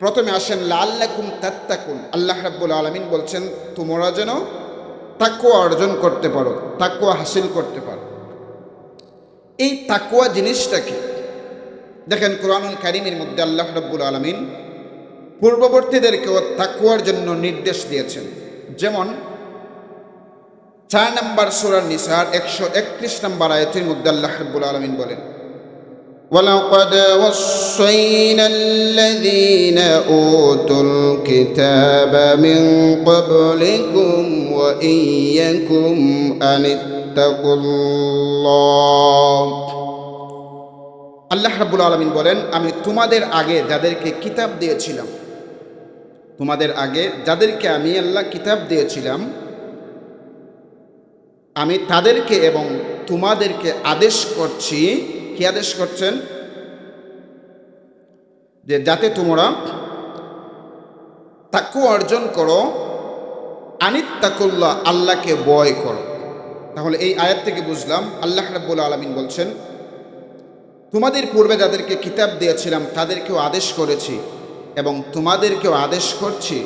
প্রথমে আসেন লাআল্লাকুম তাত্তাকুন। আল্লাহ রাব্বুল আলামিন বলছেন তোমরা যেন তাকওয়া অর্জন করতে পারো, তাকওয়া হাসিল করতে পারো। এই তাকওয়া জিনিসটা কি? দেখেন কোরআনুল কারীমের মধ্যে আল্লাহ রাব্বুল আলামিন পূর্ববর্তীদেরকেও তাকওয়ার জন্য নির্দেশ দিয়েছেন। যেমন 4 নম্বর সূরা নিসার 131 নম্বর আয়াতের মধ্যে আল্লাহ রাব্বুল আলামিন বলেন, ولقد وصينا الذين أوتوا الكتاب من قبلكم وإياكم أن اتقوا الله। আল্লাহ রাব্বুল আলামিন বলেন, আমি তোমাদের আগে যাদেরকে কিতাব দিয়েছিলাম, তোমাদের আগে যাদেরকে আমি আল্লাহ কিতাব দিয়েছিলাম, আমি তাদেরকে এবং তোমাদেরকে আদেশ করছি। কি আদেশ করছেন? যে যাতে তোমরা তাকওয়া অর্জন করো, আনিত্তাকুল্লাহ, আল্লাহকে ভয় করো। তাহলে এই আয়াত থেকে বুঝলাম আল্লাহ রাব্বুল আলামিন বলছেন তোমাদের পূর্বে যাদেরকে কিতাব দিয়েছিলাম তাদেরকেও আদেশ করেছি এবং তোমাদেরকেও আদেশ করছি,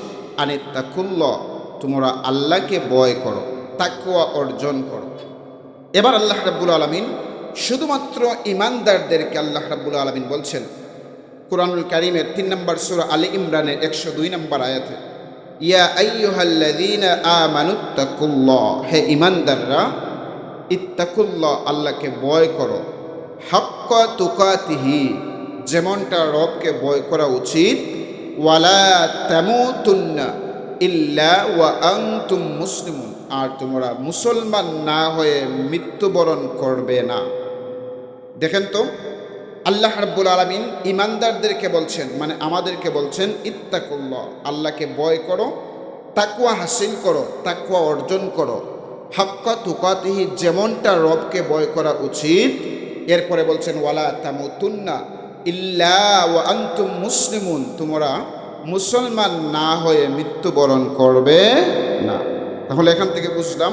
আনিত্তাকুল্লাহ, তোমরা আল্লাহকে ভয় করো, তাকওয়া অর্জন করো। এবার আল্লাহ রাব্বুল আলামিন শুধুমাত্র ঈমানদারদেরকে আল্লাহ রাব্বুল আলামিন বলছেন কুরআনুল কারীমের 3 নম্বর সূরা আলে ইমরানের 102 নম্বর আয়াতে, ইয়া আইয়ুহাল্লাযীনা আমানুত্তাকুল্লাহ, হে ঈমানদাররা, ইত্তাকুল্লাহ, আল্লাহকে ভয় করো, হাক্কা তুকাতিহি, যেমনটা রবকে ভয় করা উচিত, ওয়ালা তামুতুন্না ইল্লা ওয়া আনতুম মুসলিমুন, আর তোমরা মুসলমান না হয়ে মৃত্যুবরণ করবে না। দেখেন তো, আল্লাহ রাব্বুল আলামিন ঈমানদারদেরকে বলছেন, মানে আমাদেরকে বলছেন, ইত্তাকুল্লাহ, আল্লাহকে ভয় করো, তাকওয়া হাসিল করো, তাকওয়া অর্জন করো, হাক্কা তুকাতিহি, যেমনটা রবকে ভয় করা উচিত। এরপরে বলছেন ওয়ালা তামুতুন্না ইল্লা ওয়া আনতুম মুসলিমুন, তোমরা মুসলমান না হয়ে মৃত্যুবরণ করবে না। তাহলে এখান থেকে বুঝলাম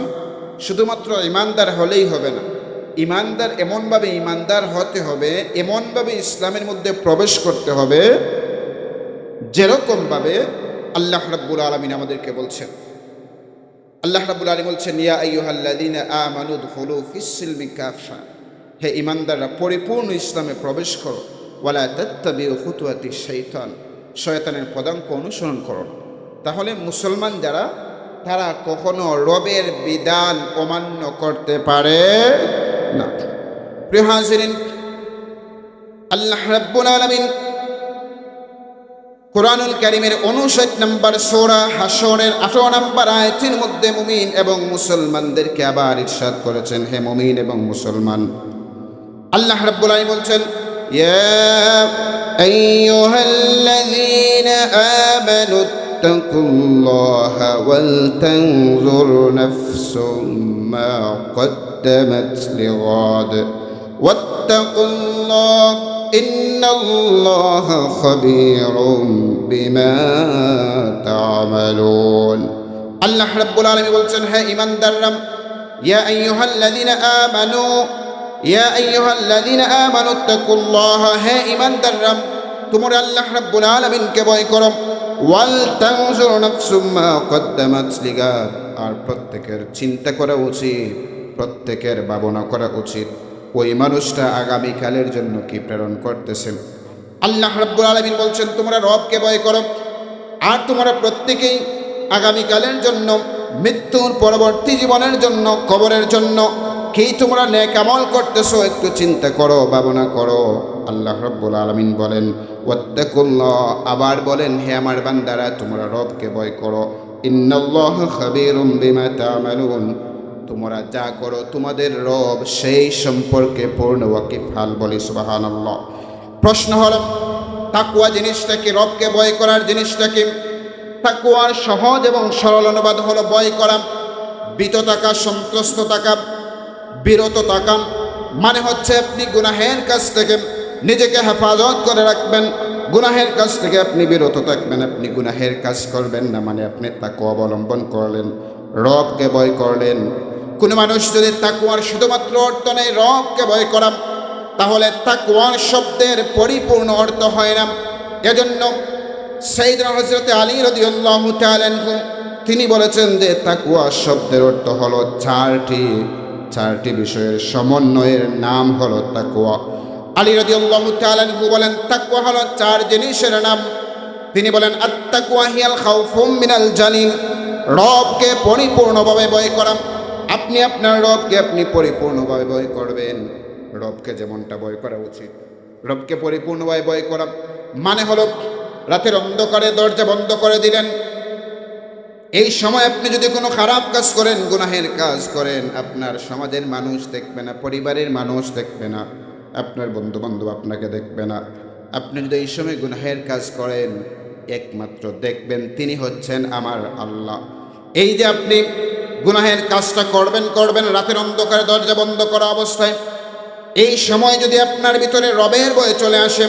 শুধুমাত্র ঈমানদার হলেই হবে না, ঈমানদার এমনভাবে ঈমানদার হতে হবে, এমনভাবে ইসলামের মধ্যে প্রবেশ করতে হবে যেরকমভাবে আল্লাহ রাব্বুল আলামিন আমাদেরকে বলছেন। আল্লাহ রাব্বুল আলামিন বলছেন, ইয়া আইয়ুহাল্লাযীনা আমানু দুখুলু ফিস-সিলমি কাফা, হে ঈমানদাররা, পরিপূর্ণ ইসলামে প্রবেশ করো, ওয়ালা তাত্তাবিউ খুতুওয়াতিশ শাইতান, শয়তানের পদাঙ্ক অনুসরণ করো না। তাহলে মুসলমান যারা, তারা কখনো রবের বিধান অমান্য করতে পারে না। প্রিয় হাজিরিন, আল্লাহ রাব্বুল আলামিন কুরআনুল কারীমের 59 নম্বর সূরা হাশরের 18 নম্বর আয়াতের মধ্যে মুমিন এবং মুসলমানদেরকে আবার ইরশাদ করেছেন, হে মুমিন এবং মুসলমান, আল্লাহ রাব্বুল আলামিন বলছেন, ইয়া আইয়ুহাল্লাযীনা আমানুত্তাকুল্লাহা ওয়াল তানজুর নাফসুম মা قدمت لغد واتقوا الله إن الله خبير بما تعملون। আল্লাহ রাব্বুল আলামিন বলছেন, হে ঈমানদাররা, ইয়া আইয়ুহাল্লাযীনা আমানু, ইয়া আইয়ুহাল্লাযীনা আমানুত্তাকুল্লাহ, হে ঈমানদাররা, তোমরা আল্লাহ রাব্বুল আলামিনকে ভয় করো, ওয়াল তানজুর নাফসুম মা কদ্দামাত লিগাদ, আর প্রত্যেকের চিন্তা করা উচিত, প্রত্যেকের ভাবনা করা উচিত ওই মানুষটা আগামীকালের জন্য কি প্রেরণ করতেছেন। আল্লাহ রাব্বুল আলামিন বলছেন তোমরা রবকে ভয় করো, আর তোমরা প্রত্যেকেই আগামীকালের জন্য, মৃত্যুর পরবর্তী জীবনের জন্য, কবরের জন্য কি তোমরা নেক আমল করতেছো একটু চিন্তা করো, ভাবনা করো। আল্লাহ রাব্বুল আলামিন বলেন ওয়াত্তাকুল্লাহ, আবার বলেন, হে আমার বান্দারা, তোমরা রবকে ভয় করো, ইন্নাল্লাহা খাবীরুম বিমা তা'মালুন, তোমরা যা করো তোমাদের রব সেই সম্পর্কে পূর্ণ ওয়াকিফাল। বলি সুবহানাল্লাহ। প্রশ্ন হলো, তাকওয়া জিনিসটা কি? রবকে ভয় করার জিনিসটা কি? তাকওয়ার সহজ এবং সরল অনুবাদ হলো ভয় করা, ভীত থাকা, সন্ত্রস্ত থাকা, বিরত থাকা। মানে হচ্ছে আপনি গুনাহের কাছ থেকে নিজেকে হেফাজত করে রাখবেন, গুনাহের কাছ থেকে আপনি বিরত থাকবেন, আপনি গুনাহের কাজ করবেন না, মানে আপনি তাকওয়া অবলম্বন করলেন, রবকে ভয় করলেন। কোনো মানুষ যদি তাকওয়ার শুধুমাত্র অর্থ নেই রবকে ভয় করা, তাহলে তাকওয়ার শব্দের পরিপূর্ণ অর্থ হয় না। এজন্য সাইয়েদনা হযরত আলী রাদিয়াল্লাহু তাআলা আনহু তিনি বলেছেন যে তাকওয়া শব্দের অর্থ হলো চারটি বিষয়ের সমন্বয়ের নাম হলো তাকওয়া। আলী রাদিয়াল্লাহু তাআলা আনহু বলেন তাকওয়া হলো চার জিনিসের নাম। তিনি বলেন আত-তাকওয়া হিয়াল খাউফুম মিনাল জালিল, রবকে পরিপূর্ণভাবে ভয় করা। আপনি আপনার রবকে আপনি পরিপূর্ণভাবে ভয় করবেন, রবকে যেমনটা ভয় করা উচিত। রবকে পরিপূর্ণভাবে ভয় করা মানে হলো রাতের অন্ধকারে দরজা বন্ধ করে দিলেন, এই সময় আপনি যদি কোনো খারাপ কাজ করেন, গুনাহের কাজ করেন, আপনার সমাজের মানুষ দেখবে না, পরিবারের মানুষ দেখবে না, আপনার বন্ধু বান্ধব আপনাকে দেখবে না। আপনি যদি এই সময় গুনাহের কাজ করেন, একমাত্র দেখবেন তিনি হচ্ছেন আমার আল্লাহ। এই যে আপনি গুনাহের কাজটা করবেন রাতের অন্ধকারে দরজা বন্ধ করা অবস্থায়, এই সময় যদি আপনার ভিতরে রবের ভয় চলে আসে,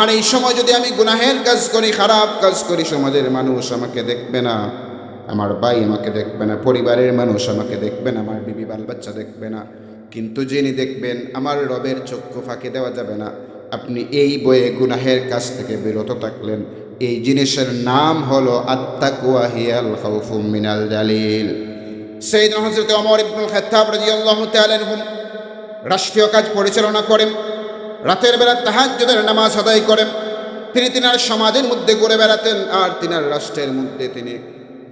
আর এই সময় যদি আমি গুনাহের কাজ করি, খারাপ কাজ করি, সমাজের মানুষ আমাকে দেখবে না, আমার ভাই আমাকে দেখবে না, পরিবারের মানুষ আমাকে দেখবে না, আমার বিবি বাল বাচ্চা দেখবে না, কিন্তু যিনি দেখবেন আমার রবের চক্ষু ফাঁকি দেওয়া যাবে না। আপনি এই বয়ে গুনাহের কাছ থেকে বিরত থাকলেন, এই জিনিসের নাম হলো আত-তাকওয়া হিয়াল খাউফু মিনাল জালিল। সাইয়েদনা হযরত ওমর ইবনুল খাত্তাব রাদিয়াল্লাহু তাআলা আনহু রাষ্ট্রীয় কাজ পরিচালনা করেন, রাতের বেলা তাহাজ্জুদের নামাজ আদায় করেন। তিনি তিনার সমাজের মধ্যে ঘুরে বেড়াতেন, আর তিনার রাষ্ট্রের মধ্যে তিনি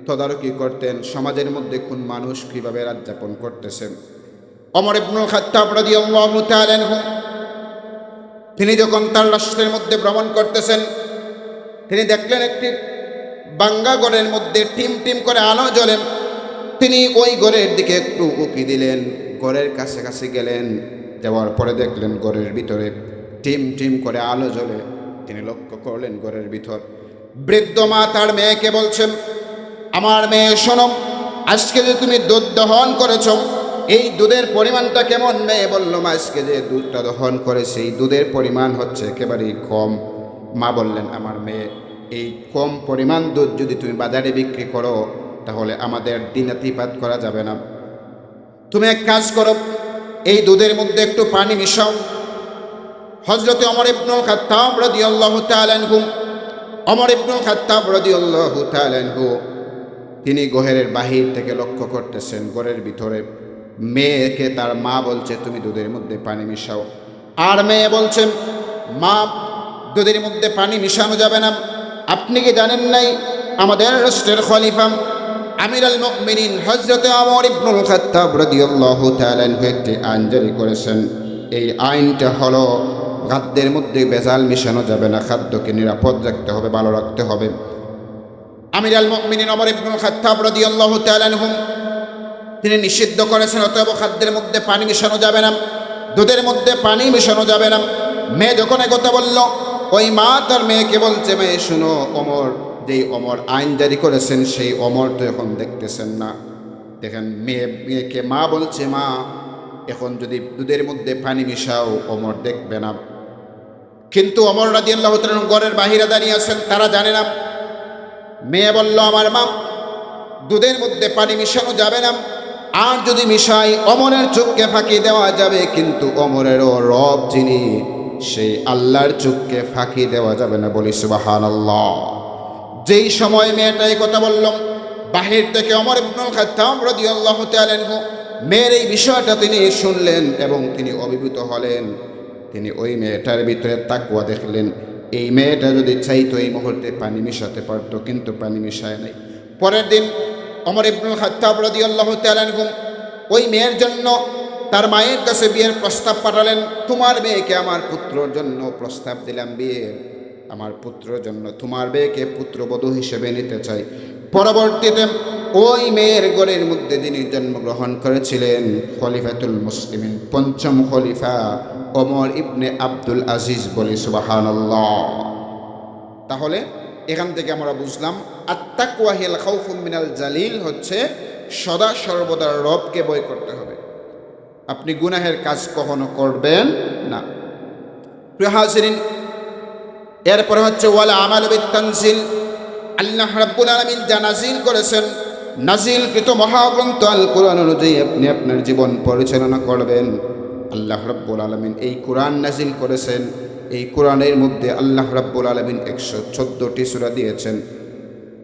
তদারকি করতেন, সমাজের মধ্যে কোন মানুষ কীভাবে রাত যাপন করতেছেন। ওমর ইবনুল খাত্তাব রাদিয়াল্লাহু তাআলা আনহু তিনি যখন তার রাষ্ট্রের মধ্যে ভ্রমণ করতেছেন, তিনি দেখলেন একটি বাঙ্গা ঘরের মধ্যে টিম টিম করে আলো জ্বলে। তিনি ওই ঘরের দিকে একটু উকি দিলেন, ঘরের কাছাকাছি গেলেন, যাওয়ার পরে দেখলেন ঘরের ভিতরে টিম টিম করে আলো জ্বলে। তিনি লক্ষ্য করলেন ঘরের ভিতর বৃদ্ধ মা তার মেয়েকে বলছেন, আমার মেয়ে শোনো, আজকে যে তুমি দুধ দহন করেছ, এই দুধের পরিমাণটা কেমন? মেয়ে বলল, মা আজকে যে দুধটা দহন করেছে এই দুধের পরিমাণ হচ্ছে একেবারেই কম। মা বললেন, আমার মেয়ে, এই কম পরিমাণ দুধ যদি তুমি বাজারে বিক্রি করো তাহলে আমাদের দিনাতিপাত করা যাবে না। তুমি এক কাজ করো, এই দুধের মধ্যে একটু পানি মিশাও। হযরত ওমর ইবনুল খাত্তাব রাদিয়াল্লাহু তাআলা আনহু, ওমর ইবনুল খাত্তাব রাদিয়াল্লাহু তাআলা আনহু তিনি ঘরের বাহির থেকে লক্ষ্য করতেছেন, ঘরের ভিতরে মেয়েকে তার মা বলছে, তুমি দুধের মধ্যে পানি মিশাও। আর মেয়ে বলছেন, মা দুধের মধ্যে পানি মিশানো যাবে না। আপনি কি জানেন নাই আমাদের রাষ্ট্রের খলিফা আমিরুল মুমিনিন হযরত ওমর ইবনুল খাত্তাব রাদিয়াল্লাহু তাআলা আনহু একটি আইন জারি করেছেন। এই আইনটা হলো খাদ্যের মধ্যে ভেজাল মিশানো যাবে না, খাদ্যকে নিরাপদ রাখতে হবে, ভালো রাখতে হবে। আমিরুল মুমিনিন ওমর ইবনুল খাত্তাব রাদিয়াল্লাহু তাআলা আনহু তিনি নিষিদ্ধ করেছেন, অতএব খাদ্যের মধ্যে পানি মিশানো যাবে না, দুধের মধ্যে পানি মিশানো যাবে না। মেয়ে যখন একথা বলল, ওই মা তার মেয়েকে বলছে, মেয়ে শুনো, ওমর যেই ওমর আইন জারি করেছেন সেই ওমর তো এখন দেখতেছেন না। দেখেন মেয়েকে মা বলছে, মা এখন যদি দুধের মধ্যে পানি মিশাও ওমর দেখবে না। কিন্তু ওমর রাদিয়াল্লাহু তাআলা ঘরের বাহিরে দাঁড়িয়ে আছেন, তারা জানে না। মেয়ে বলল, আমার মা দুধের মধ্যে পানি মিশানো যাবে না, আর যদি মিশাই ওমরের চোখকে ফাঁকি দেওয়া যাবে, কিন্তু ওমরেরও রব যিনি সেই আল্লাহর চোখকে ফাঁকি দেওয়া যাবে না। বলি সুবহানাল্লাহ। যেই সময় মেয়েটা এই কথা বলল, বাহির থেকে ওমর ইবনুল খাত্তাব রাদিয়াল্লাহু তাআলা আনহু মেয়ের এই বিষয়টা তিনি শুনলেন এবং তিনি অভিভূত হলেন। তিনি ওই মেয়েটার ভিতরে তাকওয়া দেখলেন। এই মেয়েটা যদি চাইতো এই মুহূর্তে পানি মিশাতে পারতো, কিন্তু পানি মিশায় নাই। পরের দিন ওমর ইবনুল খাত্তাব রাদিয়াল্লাহু তাআলা আনহু ওই মেয়ের জন্য তার মায়ের কাছে বিয়ের প্রস্তাব পাঠালেন। তোমার মেয়েকে আমার পুত্রর জন্য প্রস্তাব দিলাম বিয়ের, আমার পুত্রের জন্য তোমার মেয়েকে পুত্রবধূ হিসেবে নিতে চাই। পরবর্তীতে ওই মেয়ের ঘরের মধ্যে যিনি জন্মগ্রহণ করেছিলেন খলিফাতুল মুসলিমিন, পঞ্চম খলিফা ওমর ইবনে আব্দুল আজিজ। বলি সুবহানাল্লাহ। তাহলে এখান থেকে আমরা বুঝলাম আত-তাকওয়া হিয়াল খাউফু মিনাল জালিল হচ্ছে সদা সর্বদা রবকে ভয় করতে হবে। আপনি গুনাহের কাজ কখনো করবেন না। প্রিয় হাজিরিন, এরপরে হচ্ছে ওয়ালা আমাল বিত-তানজিল। আল্লাহ রাব্বুল আলামিন যা নাজিল করেছেন, নাজিলকৃত মহাগ্রন্থ আল কোরআন অনুযায়ী আপনি আপনার জীবন পরিচালনা করবেন। আল্লাহ রাব্বুল আলামিন এই কোরআন নাজিল করেছেন, এই কোরআনের মধ্যে আল্লাহ রাব্বুল আলামিন 114টি সূরা দিয়েছেন।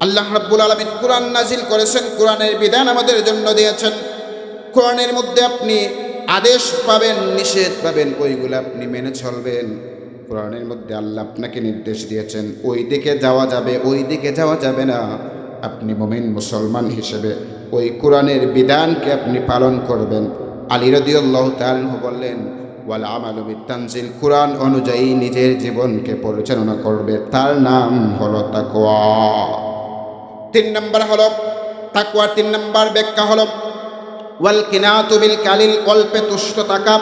আল্লাহ রাব্বুল আলামিন কোরআন নাজিল করেছেন, কোরআনের বিধান আমাদের জন্য দিয়েছেন। কোরআনের মধ্যে আপনি আদেশ পাবেন, নিষেধ পাবেন, ওইগুলো আপনি মেনে চলবেন। কোরআনের মধ্যে আল্লাহ আপনাকে নির্দেশ দিয়েছেন ওই দিকে যাওয়া যাবে, ওই দিকে যাওয়া যাবে না। আপনি মুমিন মুসলমান হিসেবে ওই কোরআনের বিধানকে আপনি পালন করবেন। আলী রাদিয়াল্লাহু তাআলা আনহু বললেন, ওয়াল আমালু বিতানজিল, কোরআন অনুযায়ী নিজের জীবনকে পরিচালনা করবে, তার নাম হলো তাকওয়া। 3 নম্বর হলো তাকওয়া। 3 নম্বর ব্যাখ্যা হলো ওয়াল কিনাতু বিল কালিল, অল্পে তুষ্ট থাকা।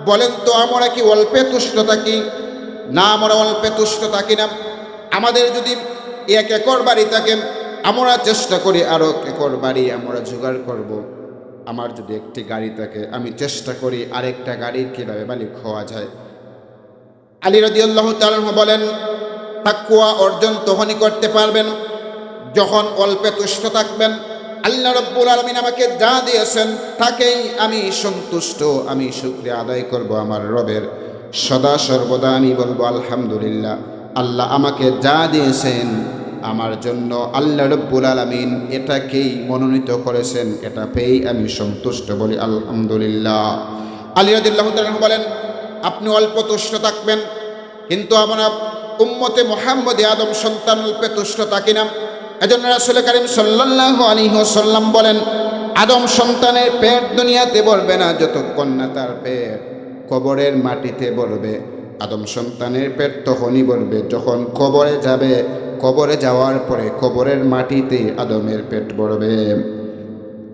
বলেন তো আমরা কি অল্পে তুষ্ট থাকি? না, আমরা অল্পে তুষ্ট থাকি না। আমাদের যদি 1 একর বাড়ি থাকে, আমরা চেষ্টা করি আরো 1 একর বাড়ি আমরা জোগাড় করব। আমার যদি একটি গাড়ি থাকে, আমি চেষ্টা করি আরেকটা গাড়ির কীভাবে মালিক হওয়া যায়। আলী রাদিয়াল্লাহু তাআলা বলেন, তাকওয়া অর্জন তখনই করতে পারবেন যখন অল্পে তুষ্ট থাকবেন। আল্লাহ রাব্বুল আলামিন আমাকে যা দিয়েছেন তাকেই আমি সন্তুষ্ট, আমি শুকরিয়া আদায় করব আমার রবের। সদা সর্বদা আমি বলবো আলহামদুলিল্লাহ, আল্লাহ আমাকে যা দিয়েছেন আমার জন্য আল্লাহ রাব্বুল আলামিন এটাকেই মনোনীত করেছেন, এটা পেয়েই আমি সন্তুষ্ট, বলি আলহামদুলিল্লাহ। আলী রাদিয়াল্লাহু তাআলা বলেন, আপনি অল্প তুষ্ট থাকবেন, কিন্তু আমরা উম্মতে মুহাম্মদী আদম সন্তান অল্পে তুষ্ট থাকি না। এজন্য রাসূল কারীম সাল্লাল্লাহু আলাইহি ওয়াসাল্লাম বলেন, আদম সন্তানের পেট দুনিয়াতে ভরবে না যতক্ষণ না তার পেট কবরের মাটিতে ভরবে। আদম সন্তানের পেট তখনই ভরবে যখন কবরে যাবে, কবরে যাওয়ার পরে কবরের মাটিতে আদমের পেট ভরবে।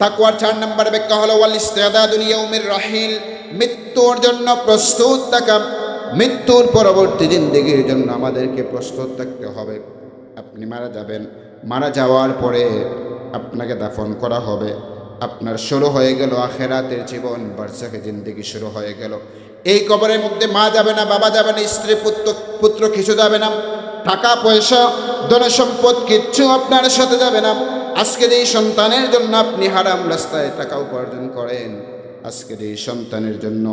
তাকওয়ার 4 নম্বর ব্যাখ্যা হলো ওয়াল ইস্তিদাদু লিয়াউমির রাহিল, মৃত্যুর জন্য প্রস্তুত থাকা। মৃত্যুর পরবর্তী জিন্দেগির জন্য আমাদেরকে প্রস্তুত থাকতে হবে। আপনি মারা যাবেন, মারা যাওয়ার পরে আপনাকে দাফন করা হবে, আপনার শুরু হয়ে গেল আখেরাতের জীবন, বারজাখে জিন্দেগি শুরু হয়ে গেল। এই কবরের মধ্যে মা যাবে না, বাবা যাবে না, স্ত্রী পুত্র কিছু যাবে না, টাকা পয়সা ধন সম্পদ কিচ্ছু আপনার সাথে যাবে না। আজকের এই সন্তানের জন্য আপনি হারাম রাস্তায় টাকা উপার্জন করেন, আজকের এই সন্তানের জন্য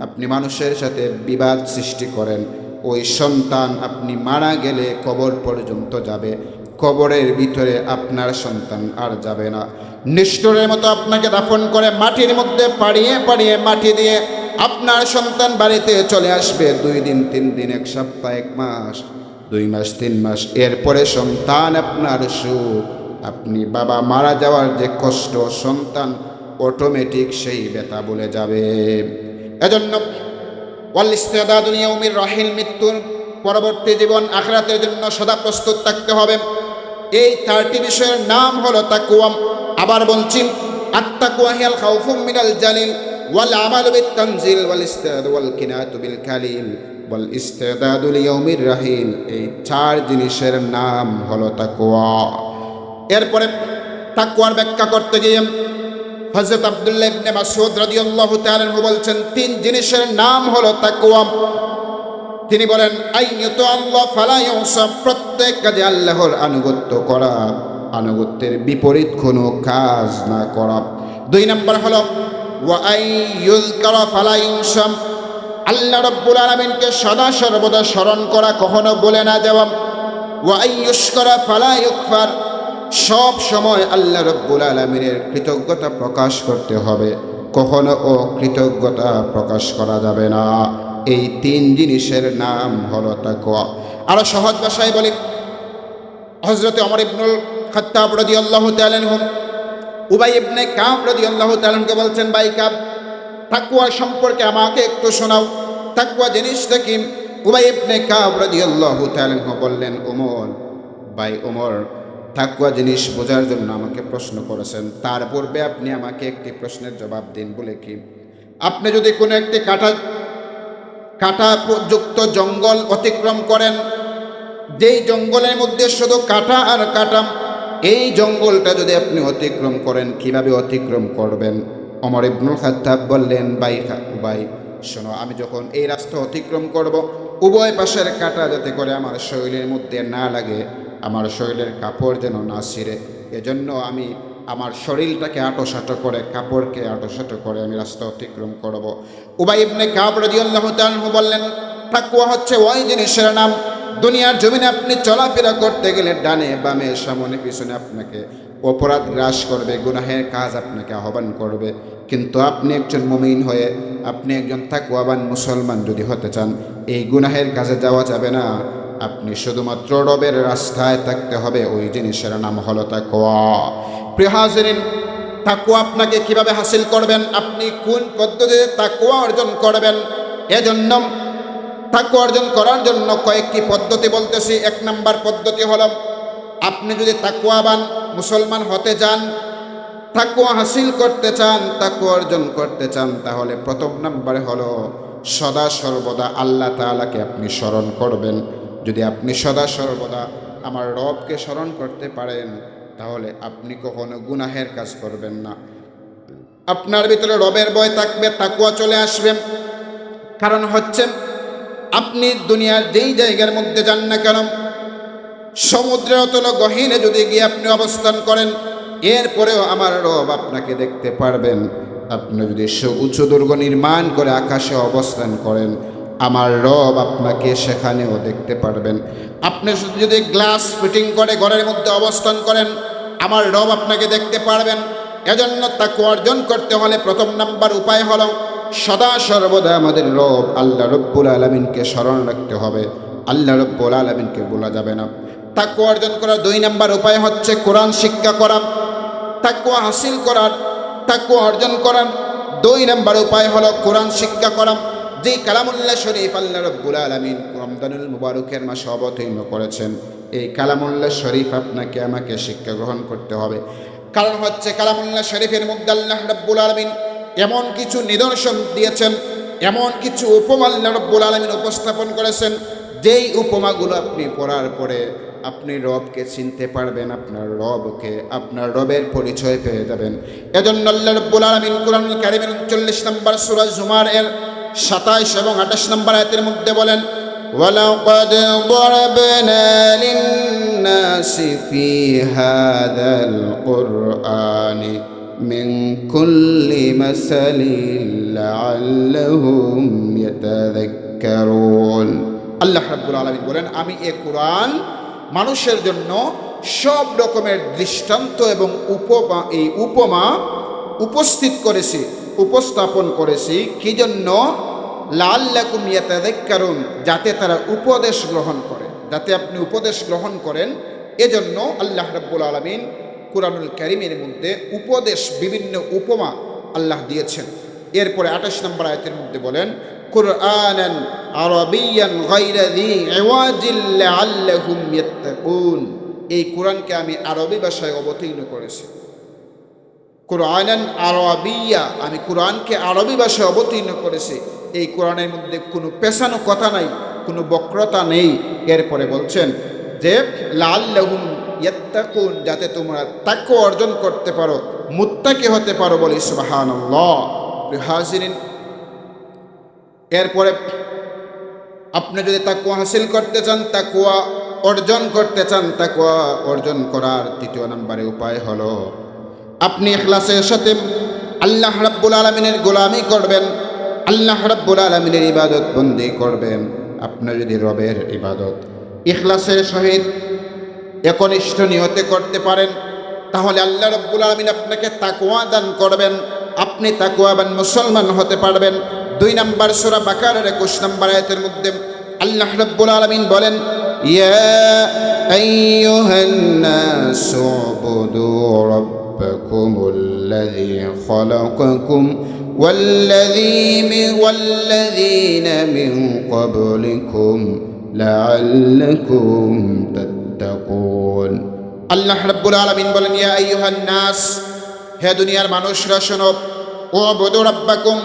আপনি মানুষের সাথে বিবাদ সৃষ্টি করেন, ওই সন্তান আপনি মারা গেলে কবর পর্যন্ত যাবে, কবরের ভিতরে আপনার সন্তান আর যাবে না। নিষ্ঠুরের মতো আপনাকে দাফন করে মাটির মধ্যে পাড়িয়ে পাড়িয়ে মাটি দিয়ে আপনার সন্তান বাড়িতে চলে আসবে। 2 দিন 3 দিন, 1 সপ্তাহ, 1 মাস, 2 মাস, 3 মাস, এরপরে সন্তান আপনার সুখ। আপনি বাবা মারা যাওয়ার যে কষ্ট, সন্তান অটোমেটিক সেই ব্যথা বলে যাবে। এজন্য ওয়াল ইস্তিদাদু লিয়াউমির রাহিল, মৃত্যুর পরবর্তী জীবন আখিরাতের জন্য সদা প্রস্তুত থাকতে হবে। এই 4টি বিষয়ের নাম হলো তাকওয়া। আবার বলছি, আত-তাকওয়া হিয়াল খাউফু মিনাল জালিল ওয়াল আমালু বিত-তানজিল ওয়াল ইস্তিদাদু ওয়াল কিনাতু বিল কালিল ওয়াল ইস্তিদাদু লিয়াউমির রাহিল, এই 4 জিনিসের নাম হলো তাকওয়া। এরপরে তাকওয়ার ব্যাখ্যা করতে গিয়ে হযরত আব্দুল্লাহ ইবনে মাসউদ রাদিয়াল্লাহু তাআলা আনহু বলছেন, 3 জিনিসের নাম হলো তাকওয়া। তিনি বলেন, আইয়াতু আল্লাহ ফালা ইউসা, প্রত্যেক কাজে আল্লাহর আনুগত্য করা, আনুগত্যের বিপরীত কোনো কাজ না করা। 2 নম্বর হলো ওয়া আইয়ুযকারা ফালা ইউসা, আল্লাহ রাব্বুল আলামিনকে সদা সর্বদা স্মরণ করা, কখনো বলে না যাওয়া। ওয়া আইয়ুশকারা ফালা ইউকফার, সব সময় আল্লাহ রাব্বুল আলামিনের কৃতজ্ঞতা প্রকাশ করতে হবে, কখনো কৃতজ্ঞতা প্রকাশ করা যাবে না। এই 3 জিনিসের নাম হলো তাকওয়া। আরো সহজ ভাষায় বলি, হযরত ওমর ইবনুল খাত্তাব রাদিয়াল্লাহু তাআলা আনহু উবাই ইবনে কাব রাদিয়াল্লাহু তাআলা আনহুকে বলছেন, ভাই কাব, তাকওয়া সম্পর্কে আমাকে একটু শোনাও, তাকওয়া জিনিসটা কি? উবাই ইবনে কাব রাদিয়াল্লাহু তাআলা আনহু বললেন, ওমর, ভাই ওমর, তাকওয়া জিনিস বোঝার জন্য আমাকে প্রশ্ন করেছেন, তার পূর্বে আপনি আমাকে একটি প্রশ্নের জবাব দিন। বলে কি? আপনি যদি কোনো একটি কাঁটাযুক্ত জঙ্গল অতিক্রম করেন, যেই জঙ্গলের মধ্যে শুধু কাঁটা আর কাঁটা, এই জঙ্গলটা যদি আপনি অতিক্রম করেন, কিভাবে অতিক্রম করবেন? ওমর ইবনুল খাত্তাব বললেন, ভাই শোনো, আমি যখন এই রাস্তা অতিক্রম করব, উভয় পাশের কাঁটা যাতে করে আমার শরীরের মধ্যে না লাগে, আমার শরীরের কাপড় যেন না ছিঁড়ে, এজন্য আমি আমার শরীরটাকে আঁটোসাঁটো করে, কাপড়কে আঁটোসাঁটো করে আমি রাস্তা অতিক্রম করব। উবাই ইবনে কাব রাদিয়াল্লাহু তাআলা আনহু বললেন, তাকওয়া হচ্ছে ওই জিনিসের নাম, দুনিয়ার জমিনে আপনি চলাফেরা করতে গেলে ডানে বামে সামনে পিছনে আপনাকে অপরাধ গ্রাস করবে, গুনাহের কাজ আপনাকে আহ্বান করবে। কিন্তু আপনি একজন মুমিন হয়ে, আপনি একজন তাকওয়াবান মুসলমান যদি হতে চান, এই গুনাহের কাজে যাওয়া যাবে না। আপনি শুধুমাত্র রবের রাস্তায় থাকতে হবে, ওই জিনিসের নাম হলো তাকওয়া। প্রিয় হাজিরিন, তাকওয়া আপনাকে কিভাবে হাসিল করবেন, আপনি কোন পদ্ধতিতে তাকওয়া অর্জন করবেন, এজন্য তাকওয়া অর্জন করার জন্য কয়েকটি পদ্ধতি বলতেছি। এক নাম্বার পদ্ধতি হলো, আপনি যদি তাকওয়াবান মুসলমান হতে চান, তাকওয়া হাসিল করতে চান, তাকওয়া অর্জন করতে চান, তাহলে প্রথম নাম্বারে হলো সদা সর্বদা আল্লাহ তাআলাকে আপনি স্মরণ করবেন। যদি আপনি সদা সর্বদা আমার রবকে স্মরণ করতে পারেন, তাহলে আপনি কখনো গুনাহের কাজ করবেন না। আপনার ভিতরে রবের ভয় থাকবে, তাকওয়া চলে আসবে। কারণ হচ্ছে, আপনি দুনিয়ার যেই জায়গার মধ্যে যান না কেন, সমুদ্রের অতল গহীনে যদি গিয়ে আপনি অবস্থান করেন, এরপরেও আমার রব আপনাকে দেখতে পারবেন। আপনি যদি উঁচু দুর্গ নির্মাণ করে আকাশে অবস্থান করেন, আমার রব আপনাকে সেখানেও দেখতে পারবেন। আপনি যদি গ্লাস ফিটিং করে ঘরের মধ্যে অবস্থান করেন, আমার রব আপনাকে দেখতে পারবেন। এজন্য তাকওয়া অর্জন করতে হলে প্রথম নাম্বার উপায় হলো সদা সর্বদা আমাদের রব আল্লাহ রব্বুল আলামিনকে স্মরণ রাখতে হবে। আল্লাহ রব্বুল আলামিনকে বলা যাবে না। তাকওয়া অর্জন করার দুই নাম্বার উপায় হচ্ছে কোরআন শিক্ষা করা। তাকওয়া হাসিল করার, তাকওয়া অর্জন করার দুই নাম্বার উপায় হলো কোরআন শিক্ষা করা। যেই কালামুল্লাহ শরীফ আল্লাহ রব্বুল আলামিন রমজানুল মুবারকের মাসে অবতীর্ণ করেছেন, এই কালামুল্লাহ শরীফ আপনাকে আমাকে শিক্ষা গ্রহণ করতে হবে। কারণ হচ্ছে, কালামুল্লাহ শরীফের মধ্যে আল্লাহ রব্বুল আলামিন এমন কিছু নিদর্শন দিয়েছেন, এমন কিছু উপমা আল্লাহ রব্বুল আলামিন উপস্থাপন করেছেন, যেই উপমাগুলো আপনি পড়ার পরে আপনি রবকে চিনতে পারবেন, আপনার রবকে, আপনার রবের পরিচয় পেয়ে যাবেন। এজন্য আল্লাহ রব্বুল আলামিন কুরআনুল কারীমের 39 নম্বর সূরা জুমার এর 27 এবং 28 নম্বর আয়াতের মধ্যে বলেন, ওয়ালাকাদ দারাবনা লিন-নাসি ফি হাযাল কুরআনি মিন কুল্লি মাসালিন লাআল্লাহুম ইয়াতাযাক্কারুন। আল্লাহ রাব্বুল আলামিন বলেন, আমি এই কুরআন মানুষের জন্য সব রকমের দৃষ্টান্ত এবং উপমা উপস্থিত করেছি, উপস্থাপন করেছি। কি জন্য? লাআল্লাকুম ইয়াতাযাক্কারুন, যাতে তারা উপদেশ গ্রহণ করে, যাতে আপনি উপদেশ গ্রহণ করেন। এজন্য আল্লাহ রাব্বুল আলামিন কুরআনুল কারীমের মধ্যে উপদেশ, বিভিন্ন উপমা আল্লাহ দিয়েছেন। এরপরে 28 নম্বর আয়াতের মধ্যে বলেন, কুরআনান আরাবিয়ান গায়রা যী ইওয়াজিল লাআল্লাহুম ইয়াত্তাকুন। এই কোরআনকে আমি আরবি ভাষায় অবতীর্ণ করেছি। কুরআনান আরাবিয়া, আমি কোরআনকে আরবি ভাষায় অবতীর্ণ করেছি। এই কোরআনের মধ্যে কোনো পেছানো কথা নাই, কোনো বক্রতা নেই। এরপরে বলছেন যে লাআল্লাহুম ইয়াত্তাকুন, যাতে তোমরা তাকওয়া অর্জন করতে পারো, মুত্তাকি হতে পারো। বলি সুবহানাল্লাহ। হাজিরিন, এরপরে আপনি যদি তাকওয়া হাসিল করতে চান, তাকওয়া অর্জন করতে চান, তাকওয়া অর্জন করার তৃতীয় নম্বরে উপায় হলো আপনি ইখলাসের সাথে আল্লাহ রাব্বুল আলামিনের গোলামি করবেন, আল্লাহ রাব্বুল আলামিনের ইবাদত বন্দি করবেন। আপনি যদি রবের ইবাদত ইখলাসের সহিত একনিষ্ঠ নিয়তে করতে পারেন, তাহলে আল্লাহ রাব্বুল আলামিন আপনাকে তাকওয়া দান করবেন, আপনি তাকওয়াবান মুসলমান হতে পারবেন। 2 নম্বর সূরা বাকারার 21 নম্বর আয়াতের মধ্যে আল্লাহ রাব্বুল আলামিন বলেন, ইয়া আইয়ুহান নাসু উবুদু রাব্বাকুমুল্লাযী খালাকাকুম ওয়াল্লাযীনা মিন ক্বাবলিকুম লাআল্লাকুম তাত্তাকুন। আল্লাহ রাব্বুল আলামিন বলেন, ইয়া আইয়ুহান নাস, হে দুনিয়ার মানুষরা শোনো, উবুদু রাব্বাকুম,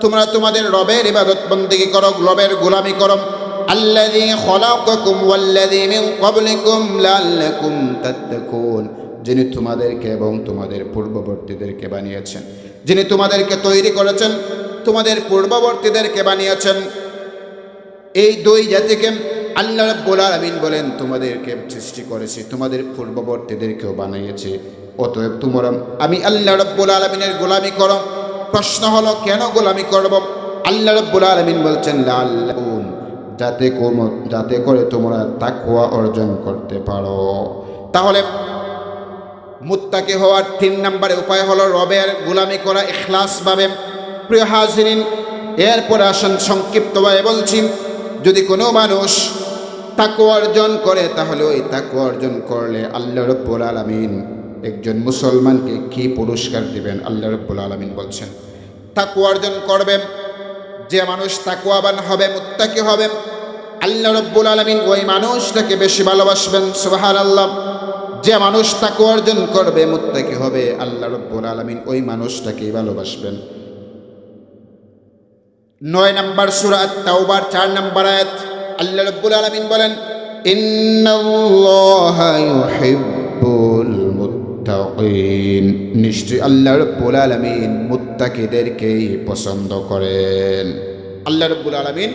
তোমরা তোমাদের রবের ইবাদত বন্দেগী করো, রবের গোলামি করো। আল্লাযী খালাকাকুম ওয়াল্লাযী মিন ক্বাবলিকুম লাআল্লাকুম তাত্তাকুন, যিনি তোমাদেরকে এবং তোমাদের পূর্ববর্তীদেরকে বানিয়েছেন, যিনি তোমাদেরকে তৈরি করেছেন, তোমাদের পূর্ববর্তীদেরকে বানিয়েছেন। এই দুই জাতিকে আল্লাহ রাব্বুল আলামিন বলেন, তোমাদেরকে সৃষ্টি করেছি, তোমাদের পূর্ববর্তীদেরকেও বানিয়েছি। অতএব তোমরা আমি আল্লাহ রাব্বুল আলামিনের গোলামি করো। প্রশ্ন হলো, কেন গোলামি করব? আল্লাহ রাব্বুল আলামিন বলছেন লাআল্লাকুম, যাতে করে তোমরা তাকওয়া অর্জন করতে পারো। তাহলে মুত্তাকি হওয়ার 3 নম্বরে উপায় হলো রবের গোলামি করা ইখলাসভাবে। প্রিয় হাজিরিন, এরপরে আসেন সংক্ষিপ্তভাবে বলছি, যদি কোনো মানুষ তাকওয়া অর্জন করে তাহলে ওই তাকওয়া অর্জন করলে আল্লাহ রাব্বুল আলামিন একজন মুসলমানকে কি পুরস্কার দিবেন। আল্লাহ রাব্বুল আলামিন বলছেন, তাকওয়া অর্জন করবে যে মানুষ, তাকওয়াবান হবে, মুত্তাকি হবে, আল্লাহ রাব্বুল আলামিন ওই মানুষটাকে বেশি ভালোবাসবেন। সুবহানাল্লাহ। যে মানুষ তাকওয়া অর্জন করবে, মুত্তাকি হবে, আল্লাহ রাব্বুল আলামিন ওই মানুষটাকেই ভালোবাসবেন। 9 নম্বর সূরা আত-তাওবার 4 নম্বর আয়াত, আল্লাহ রাব্বুল আলামিন বলেন, ইন্নাল্লাহা ইউহিব্বুল মুত্তাকিন, নিশ্চয়ই আল্লাহ রাব্বুল আলামিন মুত্তাকিদেরকেই পছন্দ করেন। আল্লাহ রাব্বুল আলামিন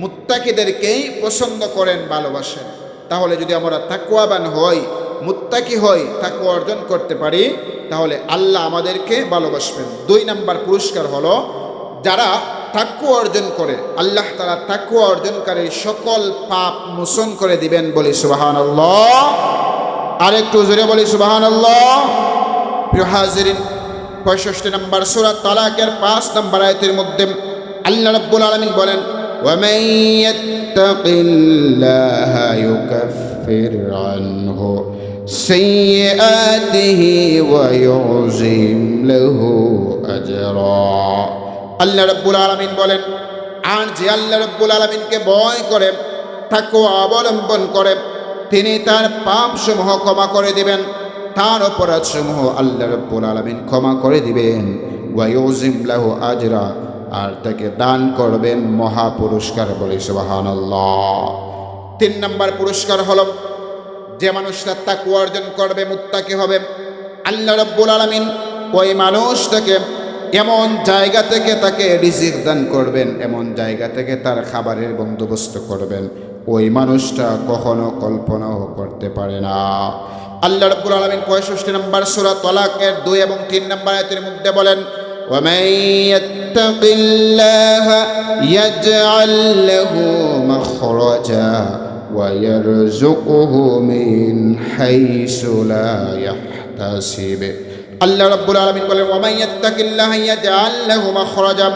মুত্তাকিদেরকেই পছন্দ করেন, ভালোবাসেন। তাহলে যদি আমরা তাকওয়াবান হই, মুত্তাকি হই, তাকওয়া অর্জন করতে পারি, তাহলে আল্লাহ আমাদেরকে ভালোবাসবেন। 2 নম্বর পুরস্কার হলো, যারা তাকওয়া অর্জন করে আল্লাহ তাআলা তাকওয়া অর্জনকারীর সকল পাপ মোচন করে দিবেন। বলি সুবহানাল্লাহ। আরেকটু জোরে বলি সুবহানাল্লাহ। প্রিয় হাজিরিন, 65 নম্বর সূরা তালাকের 5 নম্বর আয়াতের মধ্যে আল্লাহ রাব্বুল আলামিন বলেন, ومن يتق الله يكفر عنه سيئاته ويعظم له أجرا। আল্লাহ রাব্বুল আলামিন বলেন, আর যে আল্লাহ রাব্বুল আলামিনকে ভয় করে, তাকওয়া অবলম্বন করে, তিনি তার পাপসমূহ ক্ষমা করে দিবেন, তার অপরাধসমূহ আল্লাহ রাব্বুল আলামিন ক্ষমা করে দিবেন। ওয়া ইউযিম লাহু আজরা, আর তাকে দান করবেন মহা পুরস্কার। বলি সুবহানাল্লাহ। 3 নম্বর পুরস্কার হলো, যে মানুষটা তাকওয়া অর্জন করবে, মুত্তাকি হবে, আল্লাহ রাব্বুল আলামিন ওই মানুষটাকে এমন জায়গা থেকে তাকে রিজিক দান করবেন, এমন জায়গা থেকে তার খাবারের বন্দোবস্ত করবেন, ওই মানুষটা কখনো কল্পনাও করতে পারে না। আল্লাহ রাব্বুল আলামিন 65 নম্বর সূরা তালাকের 2 এবং 3 নম্বর আয়াতের মধ্যে বলেন, ومن يتق الله يجعل له مخرجا ويرزقه من حيث لا يحتسب। আল্লাহ রাব্বুল আলামিন বলেন, ওয়া মান ইয়াত্তাকিল্লাহা ইয়াজআল লাহু মাখরাজা,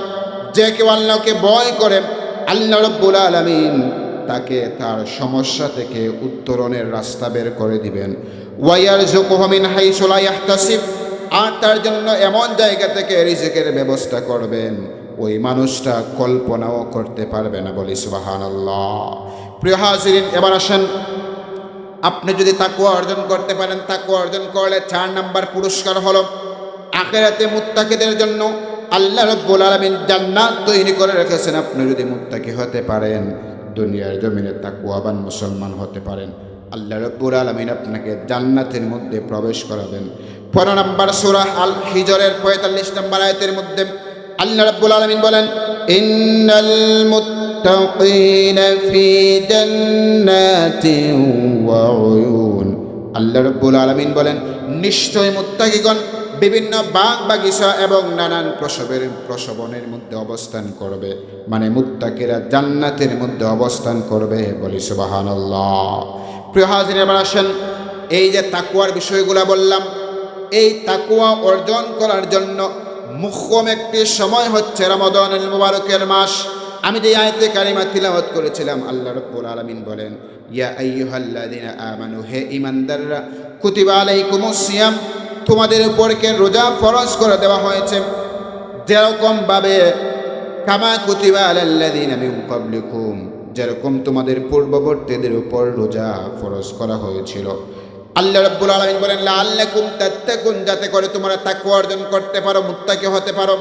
যে কেউ আল্লাহকে ভয় করে, আল্লাহ রাব্বুল আলামিন তাকে তার সমস্যা থেকে উত্তরণের রাস্তা বের করে দিবেন। ওয়া ইয়ারযুকুহু মিন হাইসু লা ইয়াহতাসিব, আর তার জন্য এমন জায়গা থেকে রিজিকের ব্যবস্থা করবেন, ওই মানুষটা কল্পনাও করতে পারবে না। বলি সুবহানাল্লাহ। প্রিয় হাজিরিন, এবার আসেন, আপনি যদি তাকওয়া অর্জন করতে পারেন, তাকওয়া অর্জন করলে 4 নম্বর পুরস্কার হলো, আখিরাতে মুত্তাকিদের জন্য আল্লাহ রাব্বুল আলামিন জান্নাত তৈরি করে রেখেছেন। আপনি যদি মুত্তাকি হতে পারেন, দুনিয়ার জমিনে তাকওয়াবান মুসলমান হতে পারেন, আল্লাহ রাব্বুল আলামিন আপনাকে জান্নাতের মধ্যে প্রবেশ করাবেন। 15 নম্বর সূরা আল হিজরের 45 নম্বর আয়াতের মধ্যে আল্লাহ রাব্বুল আলামিন বলেন, ইন্নাল মুত্তাকিনা ফি জান্নাতিন ওয়া উয়ুন। আল্লাহ রাব্বুল আলামিন বলেন, নিশ্চয় মুত্তাকিগণ বিভিন্ন বাগ বাগিচা এবং নানান প্রসবনের মধ্যে অবস্থান করবে, মানে মুত্তাকিরা জান্নাতের মধ্যে অবস্থান করবে। বলি সুবহানাল্লাহ। প্রিয় হাজির, এবার আসেন, এই যে তাকওয়ার বিষয়গুলো বললাম, এই তাকওয়া অর্জন করার জন্য মুখ্যম একটি সময় হচ্ছে রমাদানুল মুবারকের মাস। আমি যে আয়াতে কারিমা তিলাওয়াত করেছিলাম, আল্লাহ রাব্বুল আলামিন বলেন, ইয়া আইয়ুহাল্লাযিনা আমানু, হে ঈমানদাররা, কুতিবা আলাইকুমুস সিয়াম, তোমাদের উপরকে রোজা ফরজ করে দেওয়া হয়েছে, যেরকম ভাবে কামা কুতিবা আলাল্লাযিনা মিন ক্বাবলিকুম, যেরকম তোমাদের পূর্ববর্তীদের উপর রোজা ফরজ করা হয়েছিল। আল্লাহ রাব্বুল আলামিন বলেন, লাআল্লাকুম তাত্তাকুন, যাতে করে তোমরা তাকওয়া অর্জন করতে পারো, মুত্তাকি হতে পারো।